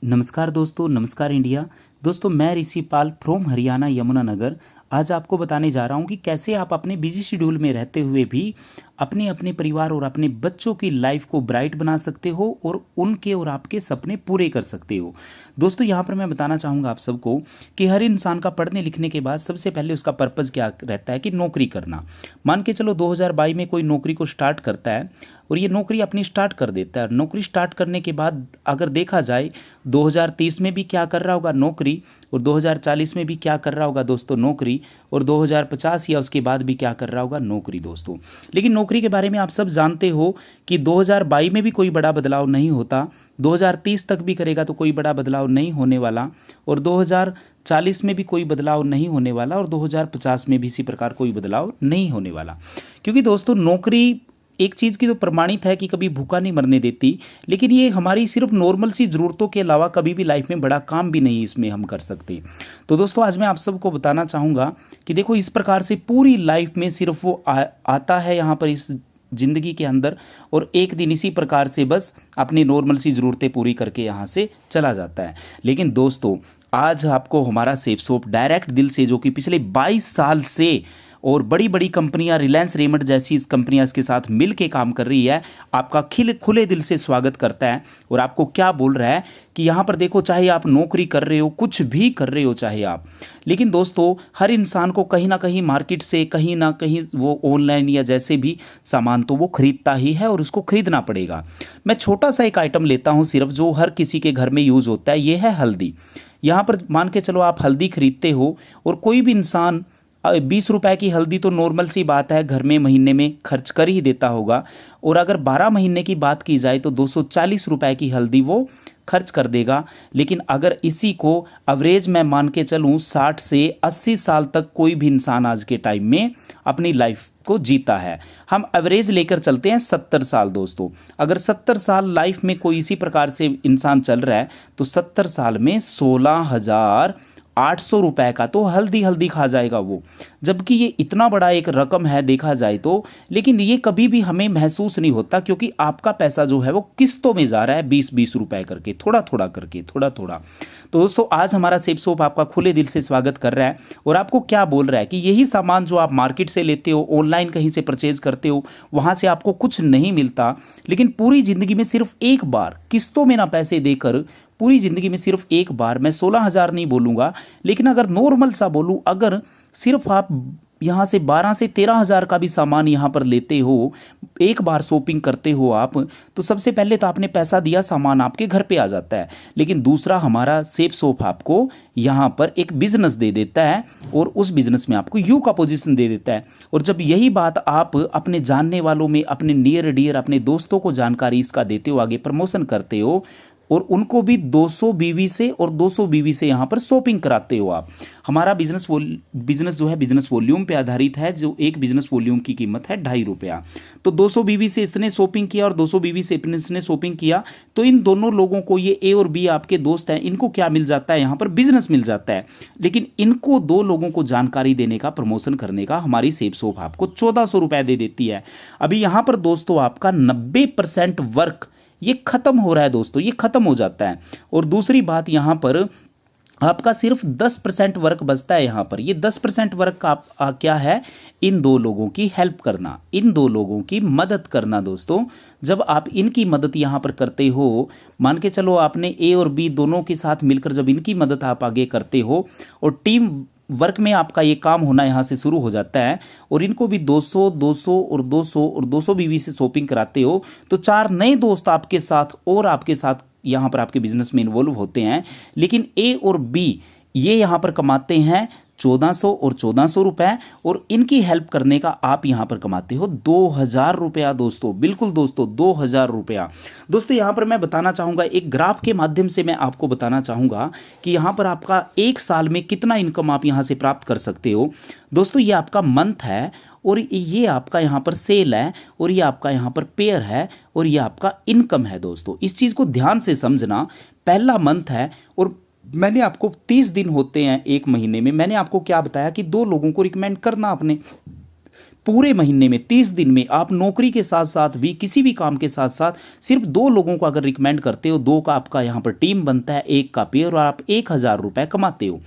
नमस्कार दोस्तों, नमस्कार इंडिया। दोस्तों, मैं ऋषि पाल फ्रॉम हरियाणा यमुनानगर। आज आपको बताने जा रहा हूँ कि कैसे आप अपने बिजी शेड्यूल में रहते हुए भी अपने अपने परिवार और अपने बच्चों की लाइफ को ब्राइट बना सकते हो और उनके और आपके सपने पूरे कर सकते हो। दोस्तों, यहाँ पर मैं बताना चाहूँगा आप सबको कि हर इंसान का पढ़ने लिखने के बाद सबसे पहले उसका पर्पज़ क्या रहता है कि नौकरी करना। मान के चलो 2022 में कोई नौकरी को स्टार्ट करता है और ये नौकरी अपनी स्टार्ट कर देता है। नौकरी स्टार्ट करने के बाद अगर देखा जाए 2030 में भी क्या कर रहा होगा नौकरी, और 2040 में भी क्या कर रहा होगा दोस्तों नौकरी, और 2050 या उसके बाद भी क्या कर रहा होगा नौकरी दोस्तों। लेकिन नौकरी के बारे में आप सब जानते हो कि 2022 में भी कोई बड़ा बदलाव नहीं होता, 2030 तक भी करेगा तो कोई बड़ा बदलाव नहीं होने वाला, और 2040 में भी कोई बदलाव नहीं होने वाला, और 2050 में भी इसी प्रकार कोई बदलाव नहीं होने वाला। क्योंकि दोस्तों नौकरी एक चीज़ की तो प्रमाणित है कि कभी भूखा नहीं मरने देती, लेकिन ये हमारी सिर्फ नॉर्मल सी ज़रूरतों के अलावा कभी भी लाइफ में बड़ा काम भी नहीं इसमें हम कर सकते। तो दोस्तों आज मैं आप सबको बताना चाहूँगा कि देखो इस प्रकार से पूरी लाइफ में सिर्फ वो आता है यहाँ पर इस ज़िंदगी के अंदर, और एक दिन इसी प्रकार से बस अपनी नॉर्मल सी ज़रूरतें पूरी करके यहाँ से चला जाता है। लेकिन दोस्तों आज आपको हमारा सेफ सोप डायरेक्ट दिल से, जो कि पिछले 22 साल से और बड़ी बड़ी कंपनियां रिलायंस रेमंड जैसी इस कंपनियां इसके साथ मिल के काम कर रही है, आपका खुले दिल से स्वागत करता है और आपको क्या बोल रहा है कि यहाँ पर देखो, चाहे आप नौकरी कर रहे हो, कुछ भी कर रहे हो चाहे आप, लेकिन दोस्तों हर इंसान को कहीं ना कहीं मार्केट से कहीं ना कहीं वो ऑनलाइन या जैसे भी सामान तो वो खरीदता ही है और उसको खरीदना पड़ेगा। मैं छोटा सा एक आइटम लेता हूँ सिर्फ, जो हर किसी के घर में यूज़ होता है, ये है हल्दी। यहाँ पर मान के चलो आप हल्दी खरीदते हो और कोई भी इंसान 20 रुपए की हल्दी तो नॉर्मल सी बात है घर में महीने में खर्च कर ही देता होगा, और अगर 12 महीने की बात की जाए तो 240 रुपए की हल्दी वो खर्च कर देगा। लेकिन अगर इसी को एवरेज मैं मान के चलूँ 60 से 80 साल तक कोई भी इंसान आज के टाइम में अपनी लाइफ को जीता है। हम एवरेज लेकर चलते हैं 70 साल दोस्तों। अगर 70 साल लाइफ में कोई इसी प्रकार से इंसान चल रहा है तो 70 साल में 16,800 रुपए का तो हल्दी हल्दी खा जाएगा वो। जबकि ये इतना बड़ा एक रकम है देखा जाए तो, लेकिन ये कभी भी हमें महसूस नहीं होता क्योंकि आपका पैसा जो है वो किस्तों में जा रहा है, 20-20 रुपए करके, थोड़ा थोड़ा करके, थोड़ा थोड़ा। तो दोस्तों आज हमारा सेफ सोप आपका खुले दिल से स्वागत कर रहा है और आपको क्या बोल रहा है कि यही सामान जो आप मार्केट से लेते हो, ऑनलाइन कहीं से परचेज करते हो, वहां से आपको कुछ नहीं मिलता, लेकिन पूरी जिंदगी में सिर्फ एक बार किस्तों में ना पैसे देकर, पूरी ज़िंदगी में सिर्फ एक बार, मैं 16,000 नहीं बोलूँगा, लेकिन अगर नॉर्मल सा बोलूँ, अगर सिर्फ आप यहाँ से 12 से 13,000 का भी सामान यहाँ पर लेते हो, एक बार शॉपिंग करते हो आप, तो सबसे पहले तो आपने पैसा दिया, सामान आपके घर पे आ जाता है। लेकिन दूसरा, हमारा सेफ शॉप आपको यहाँ पर एक बिजनेस दे देता है और उस बिजनेस में आपको यू का पोजीशन दे देता है। और जब यही बात आप अपने जानने वालों में, अपने नियर डियर, अपने दोस्तों को जानकारी इसका देते हो, आगे प्रमोशन करते हो, और उनको भी 200 बीवी से और 200 बीवी से यहाँ पर शॉपिंग कराते हो आप। हमारा बिजनेस जो है बिजनेस वॉल्यूम पे आधारित है, जो एक बिजनेस वॉल्यूम की कीमत है ₹2.5। तो 200 बीवी से इसने शॉपिंग किया और 200 बीवी से इसने शॉपिंग किया, तो इन दोनों लोगों को, ये ए और बी आपके दोस्त हैं, इनको क्या मिल जाता है, यहाँ पर बिजनेस मिल जाता है। लेकिन इनको दो लोगों को जानकारी देने का, प्रमोशन करने का हमारी सेफ शॉप आपको 1400 रुपए दे देती है। अभी यहाँ पर दोस्तों आपका 90% वर्क ये खत्म हो रहा है दोस्तों, ये खत्म हो जाता है। और दूसरी बात, यहाँ पर आपका सिर्फ 10% वर्क बचता है। यहाँ पर ये 10% वर्क का क्या है, इन दो लोगों की हेल्प करना, इन दो लोगों की मदद करना दोस्तों। जब आप इनकी मदद यहाँ पर करते हो, मान के चलो आपने ए और बी दोनों के साथ मिलकर जब इनकी मदद आप आगे करते हो, और टीम वर्क में आपका ये काम होना यहाँ से शुरू हो जाता है, और इनको भी 200 200 और 200 और 200 बीवी से शॉपिंग कराते हो, तो 4 नए दोस्त आपके साथ और आपके साथ यहाँ पर आपके बिजनेस में इन्वॉल्व होते हैं। लेकिन ए और बी ये यहाँ पर कमाते हैं 1400 और 1400 रुपए, और इनकी हेल्प करने का आप यहाँ पर कमाते हो 2000 रुपया दोस्तों। बिल्कुल दोस्तों, 2000 रुपया। दोस्तों यहाँ पर मैं बताना चाहूँगा, एक ग्राफ के माध्यम से मैं आपको बताना चाहूँगा कि यहाँ पर आपका एक साल में कितना इनकम आप यहाँ से प्राप्त कर सकते हो। दोस्तों ये आपका मंथ है, और ये आपका यहाँ पर सेल है, और ये आपका यहाँ पर पेयर है, और ये आपका इनकम है दोस्तों। इस चीज़ को ध्यान से समझना। पहला मंथ है और मैंने आपको 30 दिन होते हैं एक महीने में, मैंने आपको क्या बताया कि दो लोगों को रिकमेंड करना अपने पूरे महीने में 30 दिन में आप नौकरी के साथ साथ भी किसी भी काम के साथ साथ सिर्फ 2 लोगों को अगर रिकमेंड करते हो, 2 का आपका यहाँ पर टीम बनता है, 1 का पेयर, और आप 1,000 रुपए कमाते हो।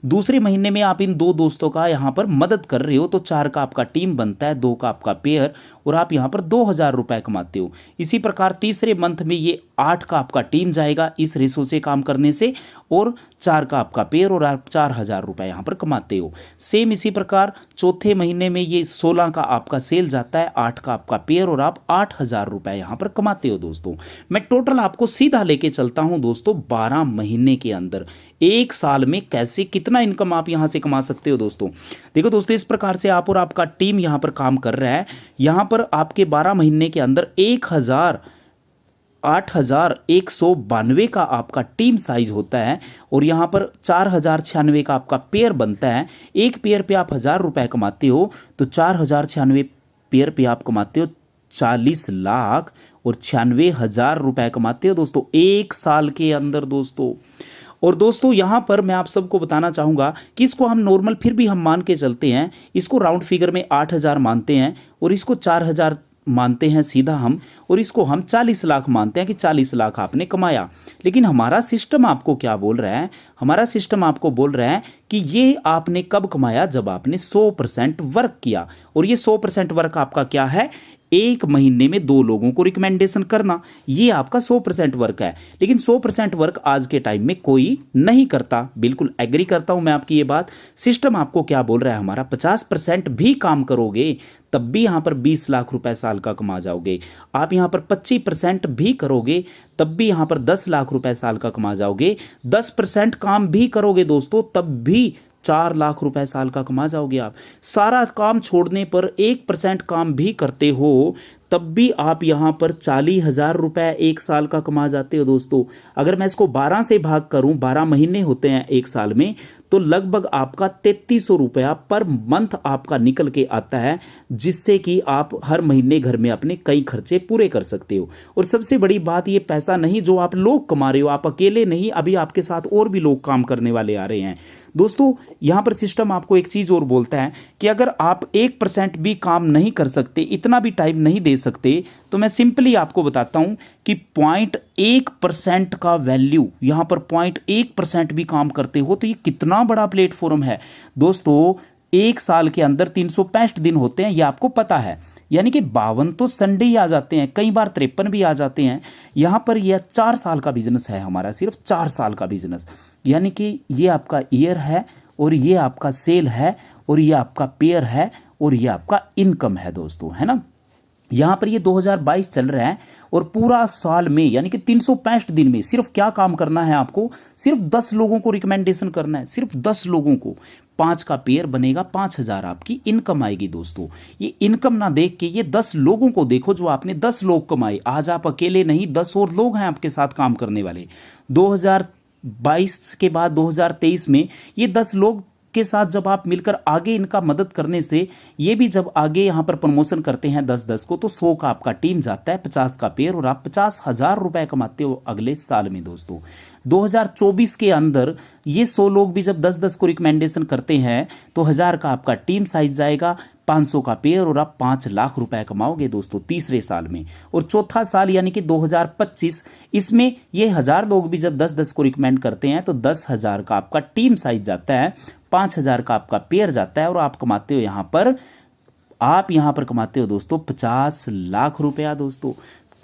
दूसरे महीने में आप इन 2 दोस्तों का यहाँ पर मदद कर रहे हो तो 4 का आपका टीम बनता है, 2 का आपका पेयर, और आप यहाँ पर 2,000 रुपए कमाते हो। इसी प्रकार तीसरे मंथ में ये 8 का आपका टीम जाएगा इस रेशो से काम करने से, और 4 का आपका पेयर, और आप 4,000 रुपए यहाँ पर कमाते हो। सेम इसी प्रकार चौथे महीने में ये 16 का आपका सेल जाता है, 8 का आपका पेयर, और आप 8,000 रुपए यहाँ पर कमाते हो दोस्तों। मैं टोटल आपको सीधा लेके चलता हूं दोस्तों 12 महीने के अंदर, एक साल में कैसे कितना इनकम आप यहां से कमा सकते हो दोस्तों। देखो दोस्तों, इस प्रकार से आप और आपका टीम यहां पर काम कर रहा है। यहां पर आपके 12 महीने के अंदर 8,192 का आपका टीम साइज होता है, और यहां पर 4,096 का आपका पेयर बनता है। एक पेयर पे आप 1,000 रुपए कमाते हो, तो 4,096 पेयर पे आप कमाते हो 40,96,000 रुपए कमाते हो दोस्तों एक साल के अंदर दोस्तों। और दोस्तों यहां पर मैं आप सबको बताना चाहूंगा कि इसको हम नॉर्मल फिर भी हम मान के चलते हैं, इसको राउंड फिगर में 8,000 मानते हैं, और इसको 4,000 मानते हैं सीधा हम, और इसको हम 40 लाख मानते हैं कि 40 लाख आपने कमाया। लेकिन हमारा सिस्टम आपको क्या बोल रहा है, हमारा सिस्टम आपको बोल रहा है कि ये आपने कब कमाया, जब आपने 100% वर्क किया। और ये 100% वर्क आपका क्या है, एक महीने में 2 लोगों को रिकमेंडेशन करना, ये आपका 100% वर्क है। लेकिन 100% वर्क आज के टाइम में कोई नहीं करता, बिल्कुल एग्री करता हूं मैं आपकी ये बात। सिस्टम आपको क्या बोल रहा है, हमारा 50% भी काम करोगे तब भी यहां पर 20 लाख रुपए साल का कमा जाओगे। आप यहां पर 25% भी करोगे तब भी यहां पर 10 लाख रुपए साल का कमा जाओगे। 10% काम भी करोगे दोस्तों तब भी 4 लाख रुपए साल का कमा जाओगे आप। सारा काम छोड़ने पर 1% काम भी करते हो तब भी आप यहां पर 40,000 रुपए एक साल का कमा जाते हो दोस्तों। अगर मैं इसको 12 से भाग करूं, 12 महीने होते हैं एक साल में, तो लगभग आपका 3300 रुपया पर मंथ आपका निकल के आता है, जिससे कि आप हर महीने घर में अपने कई खर्चे पूरे कर सकते हो। और सबसे बड़ी बात, ये पैसा नहीं जो आप लोग कमा रहे हो, आप अकेले नहीं, अभी आपके साथ और भी लोग काम करने वाले आ रहे हैं दोस्तों। यहां पर सिस्टम आपको एक चीज और बोलता है कि अगर आप 1% भी काम नहीं कर सकते, इतना भी टाइम नहीं दे सकते, तो मैं सिंपली आपको बताता हूं कि 0.1% का वैल्यू, यहां पर 0.1% भी काम करते हो तो ये कितना बड़ा प्लेटफॉर्म है दोस्तों। एक साल के अंदर 365 दिन होते हैं, ये आपको पता है, यानी कि 52 तो संडे ही आ जाते हैं, कई बार 53 भी आ जाते हैं। यहां पर यह 4 साल का बिजनेस है हमारा, सिर्फ 4 साल का बिजनेस, यानी कि ये आपका ईयर है, और ये आपका सेल है, और ये आपका पेयर है, और ये आपका इनकम है दोस्तों, है ना। यहां पर ये 2022 चल रहा है, और पूरा साल में यानी कि 365 दिन में सिर्फ क्या काम करना है आपको, सिर्फ 10 लोगों को रिकमेंडेशन करना है, सिर्फ 10 लोगों को। 5 का पेयर बनेगा, 5,000 आपकी इनकम आएगी दोस्तों। ये इनकम ना देख के ये 10 लोगों को देखो जो आपने 10 लोग कमाए। आज आप अकेले नहीं, 10 और लोग हैं आपके साथ काम करने वाले। 2022 के बाद 2023 में ये 10 लोग के साथ जब आप मिलकर आगे इनका मदद करने से, ये भी जब आगे यहां पर प्रमोशन करते हैं 10-10 को, तो 100 का आपका टीम जाता है, 50 का पेयर, और आप 50,000 रुपए कमाते हो अगले साल में दोस्तों। 2024 के अंदर ये 100 लोग भी जब 10-10 को रिकमेंडेशन करते हैं तो 1,000 का आपका टीम साइज जाएगा, 500 का पेयर, और आप 5 लाख रुपए कमाओगे दोस्तों तीसरे साल में। और चौथा साल यानी कि 2025, इसमें ये 1,000 लोग भी जब 10-10 को रिकमेंड करते हैं तो 10,000 का आपका टीम साइज जाता है, 5,000 का आपका पेयर जाता है, और आप कमाते हो यहां पर कमाते हो दोस्तों 50 लाख रुपया दोस्तों।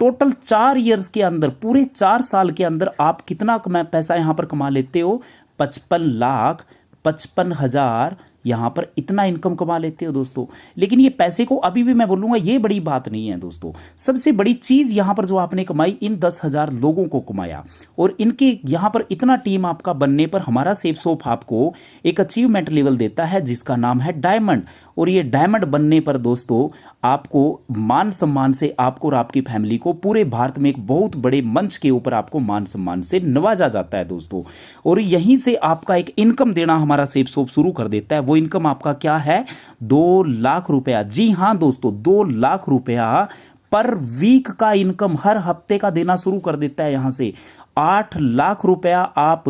टोटल 4 इयर्स के अंदर, पूरे 4 साल के अंदर आप कितना पैसा यहां पर कमा लेते हो, 55,55,000 यहां पर इतना इनकम कमा लेते हो दोस्तों। लेकिन ये पैसे को अभी भी मैं बोलूंगा ये बड़ी बात नहीं है दोस्तों। सबसे बड़ी चीज यहां पर जो आपने कमाई, इन 10,000 लोगों को कमाया, और इनके यहां पर इतना टीम आपका बनने पर हमारा सेफ शॉप आपको एक अचीवमेंट लेवल देता है जिसका नाम है डायमंड। और ये डायमंड बनने पर दोस्तों आपको मान सम्मान से, आपको और आपकी फैमिली को पूरे भारत में एक बहुत बड़े मंच के ऊपर आपको मान सम्मान से नवाजा जाता है दोस्तों। और यहीं से आपका एक इनकम देना हमारा सेफ शॉप शुरू कर देता है। वो इनकम आपका क्या है, 2 लाख रुपया। जी हां दोस्तों, 2 लाख रुपया पर वीक का इनकम हर हफ्ते का देना शुरू कर देता है। यहां से 8 लाख रुपया आप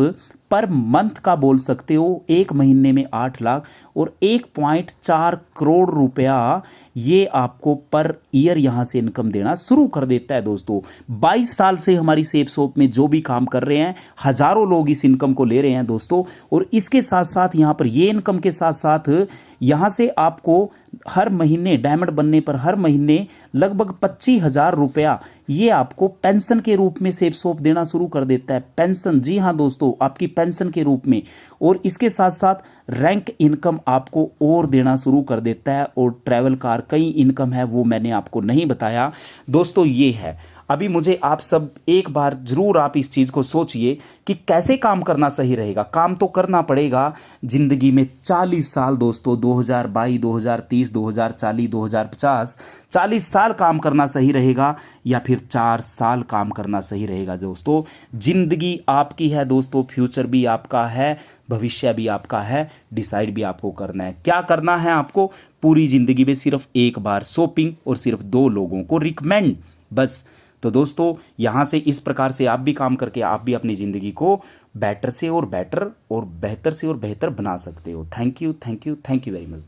पर मंथ का बोल सकते हो, एक महीने में 8 लाख, और 1.4 करोड़ रुपया ये आपको पर ईयर यहाँ से इनकम देना शुरू कर देता है दोस्तों। 22 साल से हमारी सेफ शॉप में जो भी काम कर रहे हैं, हजारों लोग इस इनकम को ले रहे हैं दोस्तों। और इसके साथ साथ यहाँ पर ये इनकम के साथ साथ यहाँ से आपको हर महीने डायमंड बनने पर हर महीने लगभग 25,000 रुपया ये आपको पेंशन के रूप में सेफ शॉप देना शुरू कर देता है। पेंशन, जी हाँ दोस्तों, आपकी पेंशन के रूप में। और इसके साथ साथ रैंक इनकम आपको और देना शुरू कर देता है। और ट्रैवल कार कई इनकम है, वो मैंने आपको नहीं बताया दोस्तों। ये है, अभी मुझे आप सब एक बार जरूर आप इस चीज को सोचिए कि कैसे काम करना सही रहेगा। काम तो करना पड़ेगा जिंदगी में 40 साल दोस्तों, 2022, 2030, 2040, 2050, 40 साल काम करना सही रहेगा या फिर 4 साल काम करना सही रहेगा दोस्तों। जिंदगी आपकी है दोस्तों, फ्यूचर भी आपका है, भविष्य भी आपका है। डिसाइड भी आपको करना है। क्या करना है आपको? पूरी जिंदगी में सिर्फ एक बार शॉपिंग और सिर्फ 2 लोगों को रिकमेंड, बस। तो दोस्तों, यहां से इस प्रकार से आप भी काम करके आप भी अपनी जिंदगी को बेटर से और बेटर और बेहतर से और बेहतर बना सकते हो। Thank you, thank you, thank you very much.